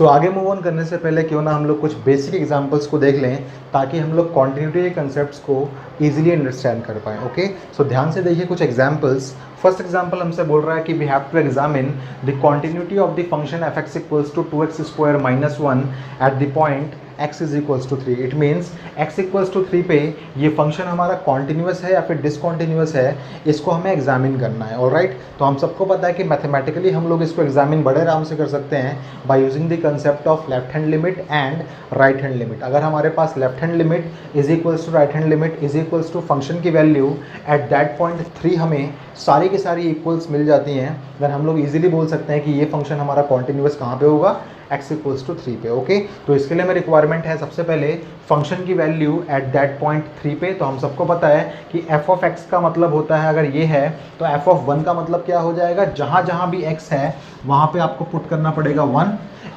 आगे move on करने से पहले क्यों ना हम लोग कुछ बेसिक एग्जांपल्स को देख लें ताकि हम लोग कॉन्टिन्यूटी के कंसेप्ट्स को इजीली अंडरस्टैंड कर पाएँ। ओके, सो ध्यान से देखिए कुछ एग्जांपल्स। फर्स्ट एग्जांपल हमसे बोल रहा है कि we have to examine the continuity of the function F x equals to 2x square minus 1 at the point x is equals to 3। It means x equals to 3 पे ये function हमारा continuous है या फिर डिसकॉन्टिन्यूस है, इसको हमें examine करना है। ऑलराइट, तो हम सबको पता है कि मैथमेटिकली हम लोग इसको एग्जामिन बड़े आराम से कर सकते हैं by using the concept of left hand limit and right hand limit. अगर हमारे पास left hand limit is equals to right hand limit is equals to function की वैल्यू एट दैट पॉइंट 3 हमें सारी की सारी इक्वल्स मिल जाती हैं, देन हम लोग इजीली बोल सकते हैं कि ये फंक्शन हमारा कॉन्टिन्यूस कहाँ पे होगा, x इक्वल्स टू 3 पे। ओके, तो इसके लिए हमें रिक्वायरमेंट है सबसे पहले फंक्शन की वैल्यू एट दैट पॉइंट 3 पे। तो हम सबको पता है कि f ऑफ x का मतलब होता है, अगर ये है तो f ऑफ 1 का मतलब क्या हो जाएगा, जहाँ जहाँ भी x है वहाँ पे आपको पुट करना पड़ेगा 1।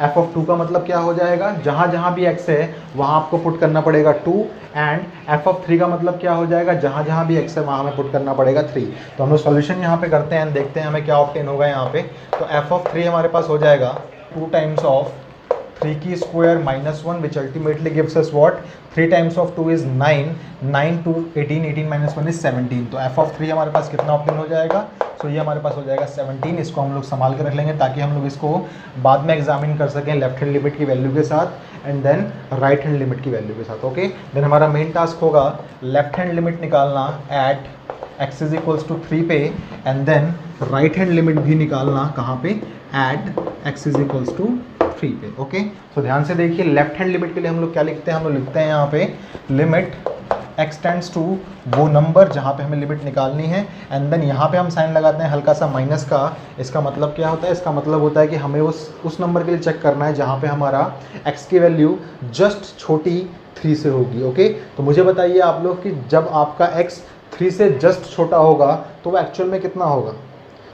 f ऑफ 2 का मतलब क्या हो जाएगा, जहाँ जहाँ भी x है वहाँ आपको पुट करना पड़ेगा 2। एंड f ऑफ 3 का मतलब क्या हो जाएगा, जहाँ जहाँ भी x है वहाँ हमें पुट करना पड़ेगा 3। तो हम लोग सॉल्यूशन यहाँ पे करते हैं, देखते हैं हमें क्या ऑब्टेन होगा यहाँ पे। तो f ऑफ 3 हमारे पास हो जाएगा 2 टाइम्स ऑफ 3 की square minus 1 which ultimately gives us what, 3 times of 2 is 9, 9 two 18, 18 minus 1 is 17। तो f ऑफ 3 हमारे पास कितना ऑप्टेन हो जाएगा, सो ये हमारे पास हो जाएगा 17। इसको हम लोग संभाल के रख लेंगे ताकि हम लोग इसको बाद में एग्जामिन कर सकें लेफ्ट हैंड लिमिट की वैल्यू के साथ and then right hand limit की वैल्यू के साथ। ओके, देन हमारा मेन टास्क होगा लेफ्ट हैंड लिमिट निकालना at x is equals to 3 पे and then right hand limit भी निकालना कहाँ पे, at x is equals to 3 पे। ओके, तो ध्यान से देखिए लेफ्ट हैंड लिमिट के लिए हम लोग क्या लिखते हैं, हम लोग लिखते हैं यहाँ पे लिमिट x टेंड्स टू वो नंबर जहाँ पे हमें लिमिट निकालनी है एंड देन यहाँ पे हम साइन लगाते हैं हल्का सा माइनस का। इसका मतलब क्या होता है, इसका मतलब होता है कि हमें उस नंबर के लिए चेक करना है जहाँ पे हमारा x की वैल्यू जस्ट छोटी 3 से होगी। ओके, तो मुझे बताइए आप लोग कि जब आपका x 3 से जस्ट छोटा होगा तो वो एक्चुअल में कितना होगा,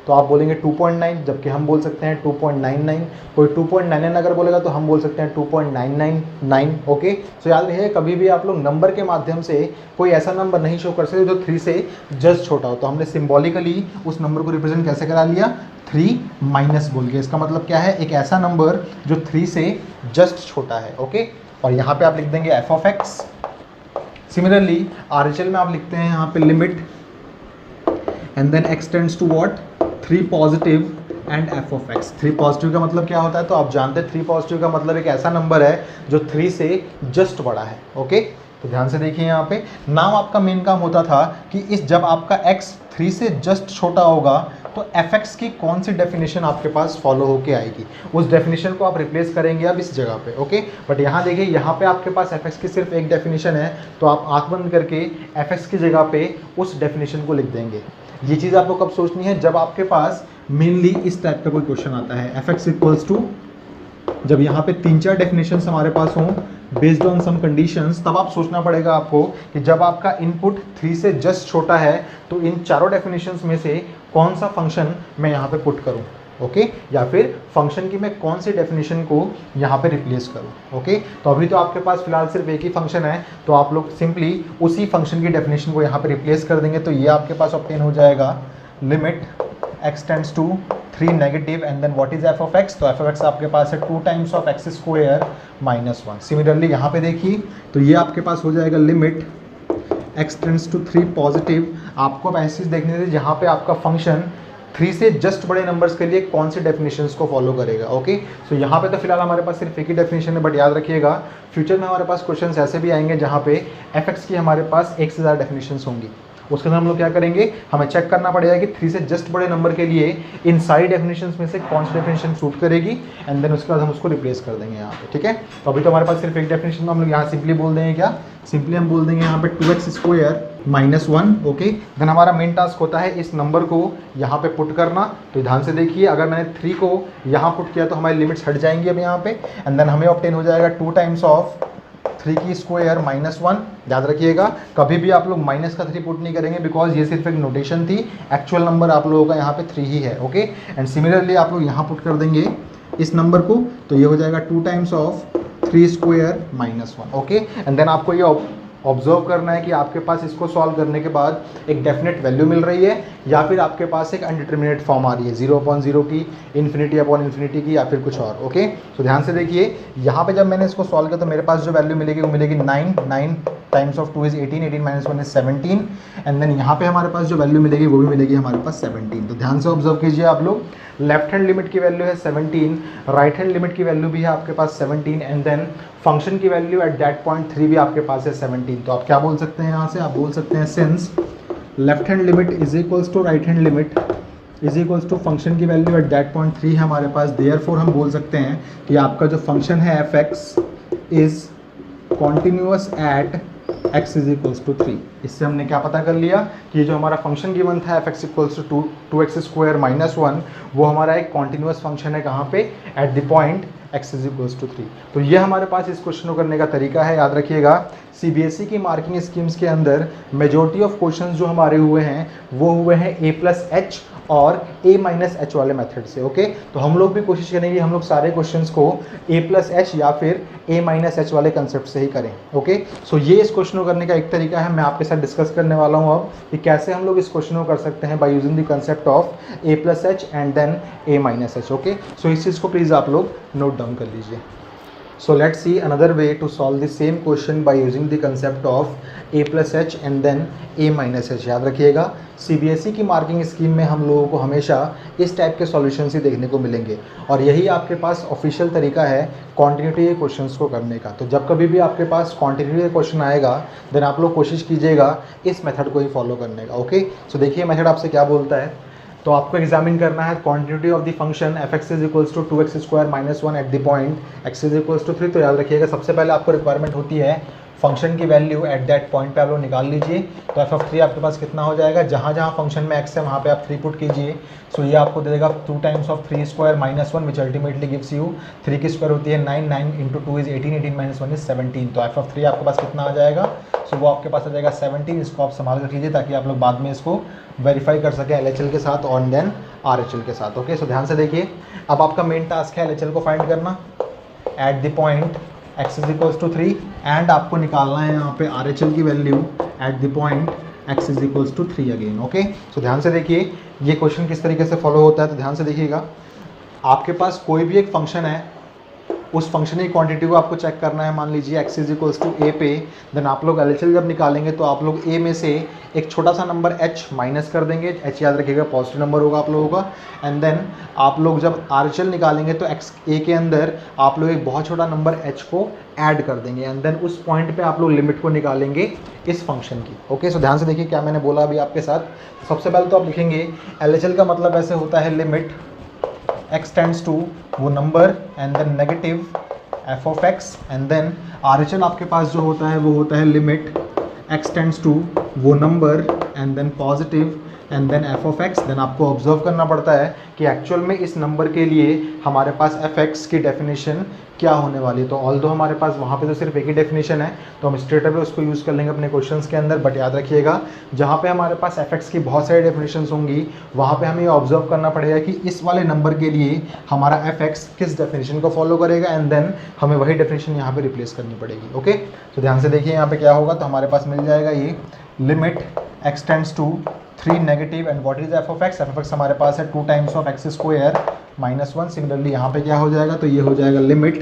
तो आप बोलेंगे 2.9, जबकि हम बोल सकते हैं 2.99। कोई 2.99 अगर बोलेगा तो हम बोल सकते हैं 2.999। ओके, सो याद रखिए कभी भी आप लोग नंबर के माध्यम से कोई ऐसा नंबर नहीं शो कर सकते जो 3 से जस्ट छोटा हो। तो हमने सिम्बॉलिकली उस नंबर को रिप्रेजेंट कैसे करा लिया, 3 माइनस बोल के। इसका मतलब क्या है, एक ऐसा नंबर जो 3 से जस्ट छोटा है। ओके, और यहाँ पर आप लिख देंगे f of x। Similarly RHL में आप लिखते हैं यहाँ पे limit and then x tends to what, 3 positive and f of x। 3 positive का मतलब क्या होता है, तो आप जानते हैं 3 पॉजिटिव का मतलब एक ऐसा नंबर है जो 3 से जस्ट बड़ा है। ओके, तो ध्यान से देखिए यहाँ पे नाउ आपका मेन काम होता था कि इस जब आपका x 3 से जस्ट छोटा होगा तो fx की कौन सी डेफिनेशन आपके पास फॉलो होके आएगी, उस डेफिनेशन को आप रिप्लेस करेंगे अब इस जगह पे। ओके, बट यहाँ देखिए यहाँ पे आपके पास fx की सिर्फ एक डेफिनेशन है, तो आप आंख बंद करके fx की जगह पे उस डेफिनेशन को लिख देंगे। ये चीज़ आपको कब सोचनी है, जब आपके पास मेनली इस टाइप का कोई क्वेश्चन आता है, fx इक्वल्स टू, जब यहाँ पे 3-4 डेफिनेशंस हमारे पास हों बेस्ड ऑन सम कंडीशंस, तब आप सोचना पड़ेगा आपको कि जब आपका इनपुट 3 से जस्ट छोटा है तो इन चारों डेफिनेशंस में से कौन सा फंक्शन मैं यहाँ पे पुट करूँ। ओके, या फिर फंक्शन की मैं कौन सी डेफिनेशन को यहाँ पे रिप्लेस करूँ। ओके, तो अभी तो आपके पास फिलहाल सिर्फ एक ही फंक्शन है, तो आप लोग सिंपली उसी फंक्शन की डेफिनेशन को यहाँ पे रिप्लेस कर देंगे। तो ये आपके पास ऑब्टेन हो जाएगा limit x tends to 3 negative and then what is f of x, तो f ऑफ x आपके पास है 2 times of x square minus 1। Similarly यहाँ पे देखिए तो ये आपके पास हो जाएगा limit x tends to 3 positive. आपको अब ऐसी देखने दीजिए जहाँ पे आपका फंक्शन 3 से जस्ट बड़े नंबर्स के लिए कौन से डेफिनेशंस को फॉलो करेगा। ओके, सो यहाँ पे तो फिलहाल हमारे पास सिर्फ एक ही डेफिनेशन है, बट याद रखिएगा फ्यूचर में हमारे पास क्वेश्चंस ऐसे भी आएंगे जहाँ पे fx की हमारे पास 1 से ज़्यादा डेफिनेशंस होंगी। उसके अंदर हम लोग क्या करेंगे, हमें चेक करना पड़ेगा कि 3 से जस्ट बड़े नंबर के लिए इन सारी डेफिनेशंस में से कौन सी डेफिनेशन सूट करेगी एंड देन उसके बाद हम उसको रिप्लेस कर देंगे यहाँ पे। ठीक है, तो अभी तो हमारे पास सिर्फ एक डेफिनेशन, तो हम लोग यहाँ सिंपली बोल देंगे क्या, सिंपली हम बोल देंगे यहाँ पे 2x square minus 1। Okay, then हमारा मेन टास्क होता है इस नंबर को यहाँ पे पुट करना। तो ध्यान से देखिए अगर मैंने 3 को यहाँ पुट किया तो हमारी लिमिट्स हट जाएंगी अब यहाँ पे एंड देन हमें ऑब्टेन हो जाएगा 2 टाइम्स ऑफ 3 की स्क्वायर माइनस 1। याद रखिएगा कभी भी आप लोग माइनस का 3 पुट नहीं करेंगे बिकॉज ये सिर्फ एक नोटेशन थी, एक्चुअल नंबर आप लोगों का यहाँ पे 3 ही है। ओके, एंड सिमिलरली आप लोग यहाँ पुट कर देंगे इस नंबर को, तो ये हो जाएगा 2 times of 3 square minus 1। Okay, and then आपको ये ऑब्जर्व करना है कि आपके पास इसको सॉल्व करने के बाद एक डेफिनेट वैल्यू मिल रही है या फिर आपके पास एक अनडिटर्मिनेट फॉर्म आ रही है 0/0 की, इन्फिनिटी की या फिर कुछ और। ओके, तो ध्यान से देखिए यहाँ पे जब मैंने इसको सॉल्व किया तो मेरे पास जो वैल्यू मिलेगी वो मिलेगी 9 times of 2 is 18, 18 - 1 is 17 and then यहाँ पे हमारे पास जो वैल्यू मिलेगी वो भी मिलेगी हमारे पास 17। तो ध्यान से ऑब्जर्व कीजिए आप लोग, लेफ्ट हैंड लिमिट की वैल्यू है 17, राइट हैंड लिमिट की वैल्यू भी है आपके पास 17 एंड देन फंक्शन की वैल्यू एट दैट पॉइंट 3 भी आपके पास है 17। तो आप क्या बोल सकते हैं यहाँ से, आप बोल सकते हैं since left hand limit is equals to right hand limit is equals to function की वैल्यू एट दैट पॉइंट 3 है हमारे पास, देयरफॉर हम बोल सकते हैं कि आपका जो फंक्शन है f x is continuous at x is equals to 3। इससे हमने क्या पता कर लिया कि ये जो हमारा फंक्शन गिवन था f x equals to 2x² - 1 वो हमारा एक कॉन्टिन्यूअस फंक्शन है कहाँ पे, at the point x is equals to 3। तो ये हमारे पास इस क्वेश्चन को करने का तरीका है। याद रखिएगा सीबीएसई की मार्किंग स्कीम्स के अंदर मेजोरिटी ऑफ क्वेश्चंस जो हमारे हुए हैं वो हुए हैं A+H और A-H वाले मेथड से। ओके, तो हम लोग भी कोशिश करेंगे हम लोग सारे क्वेश्चंस को A+H या फिर A-H वाले कंसेप्ट से ही करें। ओके, सो ये इस क्वेश्चन को करने का एक तरीका है, मैं आपके साथ डिस्कस करने वाला हूँ अब कि कैसे हम लोग इस क्वेश्चन को कर सकते हैं by using the concept of A+H and then A-H। Okay, so इस चीज़ को प्लीज़ आप लोग नोट डाउन कर लीजिए। So let's see another way to solve the same question by using the concept of A+H and then A-H। याद रखिएगा CBSE की मार्किंग स्कीम में हम लोगों को हमेशा इस टाइप के सॉल्यूशंस ही देखने को मिलेंगे और यही आपके पास ऑफिशियल तरीका है कॉन्टिन्यूटी के क्वेश्चंस को करने का। तो जब कभी भी आपके पास कॉन्टिन्यूटी का क्वेश्चन आएगा देन आप लोग कोशिश कीजिएगा इस मेथड को ही फॉलो करने का। ओके, सो देखिए मेथड आपसे क्या बोलता है, तो आपको एग्जामिन करना है quantity of the function F x is equals to 2x² - 1 at the point x is equals to 3। तो याद रखिएगा सबसे पहले आपको रिक्वायरमेंट होती है फंक्शन की वैल्यू एट दैट पॉइंट पे आप लोग निकाल लीजिए। तो f(3) आपके पास कितना हो जाएगा, जहाँ जहाँ फंक्शन में x है वहाँ पे आप 3 पुट कीजिए। सो ये आपको दे देगा 2 times of 3² - 1 which ultimately gives you 3 की स्क्वायर होती है 9, 9 इंटू 2 इज 18, 18 - 1 इज 17। तो f(3) आपके पास कितना आ जाएगा, सो वो आपके पास आ जाएगा 17। इसको आप संभाल कर कीजिए ताकि आप लोग बाद में इसको वेरीफाई कर सकें LHL के साथ और देन RHL के साथ। ओके, सो ध्यान से देखिए अब आपका मेन टास्क है LHL को फाइंड करना at the point x is equals to 3 and आपको निकालना है यहाँ पे RHL की value at the point x is equals to 3 again. Okay, so ध्यान से देखिए ये क्वेश्चन किस तरीके से फॉलो होता है। तो ध्यान से देखिएगा आपके पास कोई भी एक फंक्शन है, उस फंक्शन की क्वांटिटी को आपको चेक करना है। मान लीजिए x is equals to a पे, देन आप लोग LHL जब निकालेंगे तो आप लोग a में से एक छोटा सा नंबर h माइनस कर देंगे। h याद रखिएगा पॉजिटिव नंबर होगा आप लोगों का। एंड देन आप लोग जब RHL निकालेंगे तो x a के अंदर आप लोग एक बहुत छोटा नंबर h को ऐड कर देंगे एंड देन उस पॉइंट पे आप लोग लिमिट को निकालेंगे इस फंक्शन की। ओके, सो ध्यान से देखिए क्या मैंने बोला अभी आपके साथ। सबसे पहले तो आप लिखेंगे LHL का मतलब ऐसे होता है लिमिट x टेंड्स टू वो number and then negative f of x and then RHL आपके पास जो होता है वो होता है लिमिट x टेंड्स टू वो number and then positive and then f of x। Then आपको ऑब्जर्व करना पड़ता है कि एक्चुअल में इस नंबर के लिए हमारे पास f(x) की डेफिनेशन क्या होने वाली है। तो ऑल्दो हमारे पास वहाँ पे तो सिर्फ एक ही डेफिनेशन है तो हम स्ट्रेट अवे उसको यूज़ कर लेंगे अपने क्वेश्चंस के अंदर। बट याद रखिएगा जहाँ पे हमारे पास f(x) की बहुत सारी डेफिनेशंस होंगी वहाँ पे हमें ये ऑब्जर्व करना पड़ेगा कि इस वाले नंबर के लिए हमारा f(x) किस डेफिनेशन को फॉलो करेगा एंड देन हमें वही डेफिनेशन यहाँ पर रिप्लेस करनी पड़ेगी। ओके, तो ध्यान से देखिए यहाँ पर क्या होगा। तो हमारे पास मिल जाएगा ये limit x tends to 3 negative and what is f of x हमारे पास है 2 टाइम्स ऑफ x² - 1। सिमिलरली यहाँ पे क्या हो जाएगा, तो ये हो जाएगा limit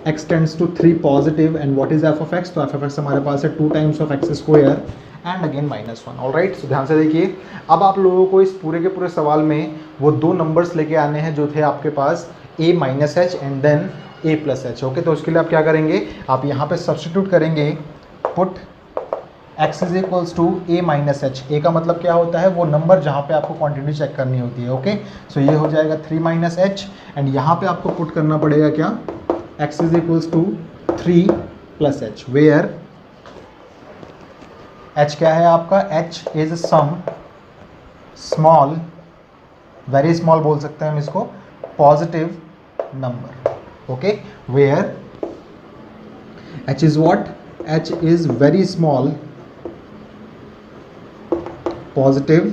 x tends to 3 positive and what is f of x, तो f ऑफ x हमारे पास है 2 times of x² and again -1। Alright, so ध्यान से देखिए अब आप लोगों को इस पूरे के पूरे सवाल में वो दो नंबर्स लेके आने हैं जो थे आपके पास A-H and then A+H। Okay, तो उसके लिए आप क्या करेंगे, आप यहाँ पे सब्स्टिट्यूट करेंगे put x is equals to A-H। A का मतलब क्या होता है, वो नंबर जहाँ पे आपको क्वांटिटी चेक करनी होती है। ओके, सो ये हो जाएगा 3 - h एंड यहाँ पे आपको पुट करना पड़ेगा क्या, x is equals to 3 + h where h क्या है आपका, h is some small, very small बोल सकते हैं हम इसको, positive number. Okay, where h is what, h is very small positive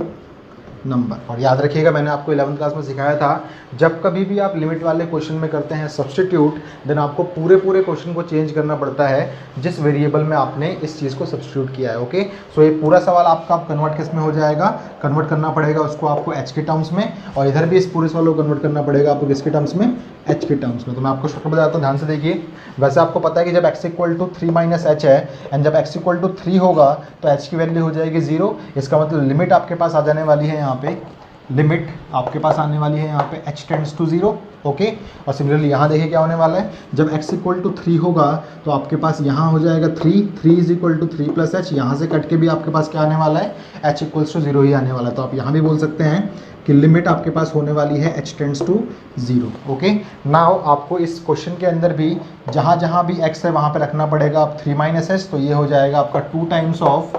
number. और याद रखिएगा मैंने आपको 11th क्लास में सिखाया था, जब कभी भी आप लिमिट वाले क्वेश्चन में करते हैं सब्स्टिट्यूट, देन आपको पूरे क्वेश्चन को चेंज करना पड़ता है जिस वेरिएबल में आपने इस चीज़ को सब्स्टिट्यूट किया है। ओके, सो ये पूरा सवाल आपका कन्वर्ट किस में हो जाएगा, कन्वर्ट करना पड़ेगा उसको आपको एच के टर्म्स में, और इधर भी इस पूरे सवाल को कन्वर्ट करना पड़ेगा आपको किसके टर्म्स में, एच के टर्म्स में। तो मैं आपको शॉर्टकट बताता हूँ, ध्यान से देखिए। वैसे आपको पता है कि जब x equal to 3 minus h है, एंड जब x इक्वल टू 3 होगा तो h की वैल्यू हो जाएगी 0। इसका मतलब लिमिट आपके पास आ जाने वाली है यहाँ पे, लिमिट आपके पास आने वाली है यहाँ पे h टेंड्स टू 0। ओके, और सिमिलरली यहाँ देखिए क्या होने वाला है, जब x इक्वल टू 3 होगा तो आपके पास यहाँ हो जाएगा 3 is equal to 3 plus h, यहाँ से कट के भी आपके पास क्या आने वाला है, h इक्वल्स टू 0 ही आने वाला है। तो आप यहाँ भी बोल सकते हैं कि लिमिट आपके पास होने वाली है h tends to 0। Okay, now आपको इस क्वेश्चन के अंदर भी जहाँ जहाँ भी x है वहाँ पे रखना पड़ेगा आप 3 माइनस एच, तो ये हो जाएगा आपका 2 टाइम्स ऑफ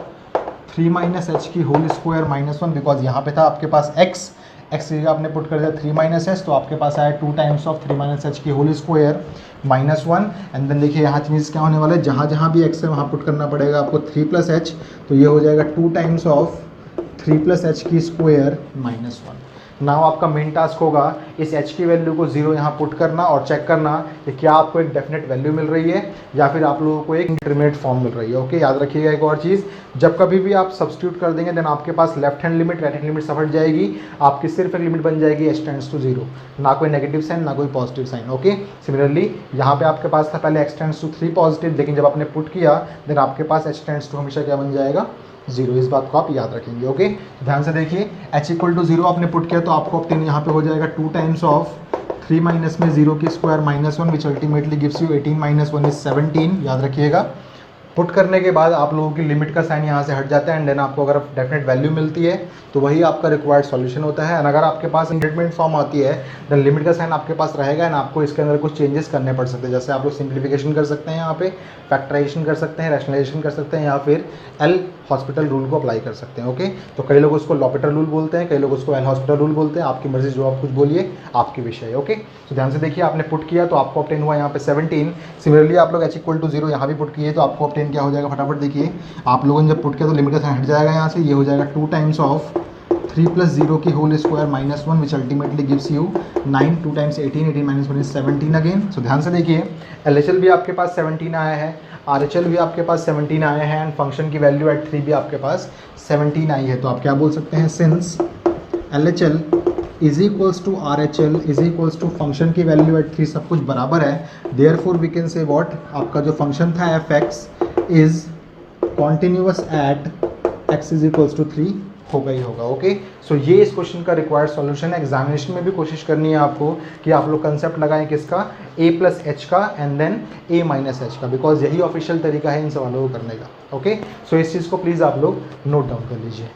3 माइनस एच की होल स्क्वायर माइनस 1, बिकॉज यहाँ पे था आपके पास x की जगह आपने पुट कर दिया 3 माइनस एच, तो आपके पास आया 2 टाइम्स ऑफ 3 माइनस एच की whole square minus 1। And then देखिए यहाँ चीज़ क्या होने वाला है, जहाँ जहाँ भी x है वहाँ पुट करना पड़ेगा आपको 3 प्लस एच, तो ये हो जाएगा 2 टाइम्स ऑफ 3 प्लस एच की स्क्वायर माइनस 1। नाउ आपका मेन टास्क होगा इस h की वैल्यू को 0 यहाँ पुट करना और चेक करना कि क्या आपको एक डेफिनेट वैल्यू मिल रही है या फिर आप लोगों को एक इंटरमीडिएट फॉर्म मिल रही है। ओके, याद रखिएगा एक और चीज़, जब कभी भी आप सब्स्टिट्यूट कर देंगे देन आपके पास left hand limit right hand limit सब हट जाएगी, आपकी सिर्फ एक लिमिट बन जाएगी h टेंड्स टू 0, ना कोई नेगेटिव साइन ना कोई पॉजिटिव साइन। ओके, सिमिलरली यहाँ पे आपके पास था पहले x टेंड्स टू 3 पॉजिटिव, लेकिन जब आपने पुट किया देन आपके पास h टेंड्स टू हमेशा क्या बन जाएगा, 0। इस बात को आप याद रखेंगे। ओके, ध्यान से देखिए, h इक्वल टू 0 आपने पुट किया तो आपको ऑब्टेन यहाँ पे हो जाएगा 2 टाइम्स ऑफ 3 माइनस में 0 की square minus 1, which ultimately gives you 18 minus 1 is 17। याद रखिएगा, पुट करने के बाद आप लोगों की लिमिट का साइन यहाँ से हट जाता है, एंड देन आपको अगर डेफिनेट वैल्यू मिलती है तो वही आपका रिक्वायर्ड सॉल्यूशन होता है। एंड अगर आपके पास इंक्रीमेंट फॉर्म आती है देन लिमिट का साइन आपके पास रहेगा, एंड आपको इसके अंदर कुछ चेंजेस करने पड़ सकते हैं, जैसे आप लोग सिंप्लीफिकेशन कर सकते हैं, यहाँ पे फैक्टराइजेशन कर सकते हैं, रैशनलाइजेशन कर सकते हैं, या फिर एल हॉस्पिटल रूल को अप्लाई कर सकते हैं। ओके, तो कई लोग उसको लॉपिटल रूल बोलते हैं, कई लोग उसको एल हॉस्पिटल रूल बोलते हैं, आपकी मर्जी, जो आप कुछ बोलिए, आपकी विषय है। ओके, तो ध्यान से देखिए, आपने पुट किया तो आपको ऑब्टेन हुआ यहाँ पे 17। सिमिलरली आप लोग h इक्वल टू 0 यहाँ भी पुट किए तो आपको ऑब्टेन क्या हो जाएगा, फटाफट देखिए, आप लोगों ने जब पुट किया तो लिमिट का साइन हट जाएगा यहाँ से, ये हो जाएगा 2 टाइम्स ऑफ 3 प्लस 0 की whole square minus 1, which ultimately gives you 9, 2 times 18 minus 1 is 17 again. So ध्यान से देखिए, LHL भी आपके पास 17 आया है, RHL भी आपके पास 17 आया है, एंड फंक्शन की वैल्यू एट 3 भी आपके पास 17 आई है। तो आप क्या बोल सकते हैं, since LHL is equals to RHL is equals to function की वैल्यू एट 3 सब कुछ बराबर है, therefore we can say what, आपका जो फंक्शन था fx is continuous at x is equals to 3 होगा ही होगा। ओके, सो ये इस क्वेश्चन का रिक्वायर्ड सॉल्यूशन है। एग्जामिनेशन में भी कोशिश करनी है आपको कि आप लोग कंसेप्ट लगाएं किसका, a प्लस एच का and then a minus h का, बिकॉज यही ऑफिशियल तरीका है इन सवालों को करने का। ओके, सो इस चीज़ को प्लीज़ आप लोग नोट डाउन कर लीजिए।